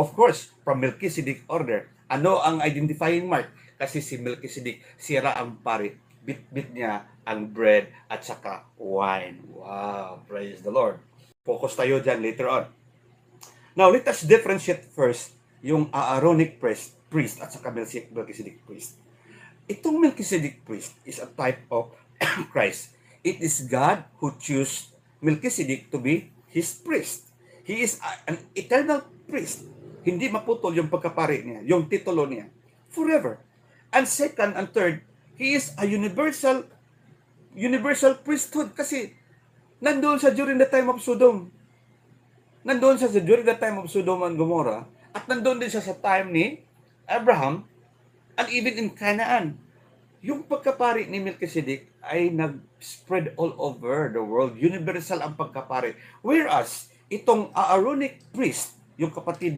Of course, from Melchizedek order. Ano ang identifying mark? Kasi si Melchizedek, sira ang pari. Bit-bit niya ang bread at saka wine. Wow, praise the Lord. Focus tayo dyan later on. Now, let us differentiate first yung Aaronic priest at saka Melchizedek priest. Itong Melchizedek priest is a type of Christ. It is God who chose Melchizedek to be his priest. He is an eternal priest. Hindi maputol yung pagkapari niya, yung titulo niya. Forever. And second and third, he is a universal priesthood kasi nandoon sa during the time of Sodom. Nandoon siya sa during the time of Sodom and Gomorrah at nandoon din siya sa time ni Abraham and even in Canaan. Yung pagkapari ni Melchizedek ay nag-spread all over the world. Universal ang pagkapari. Whereas, itong Aaronic priest, yung kapatid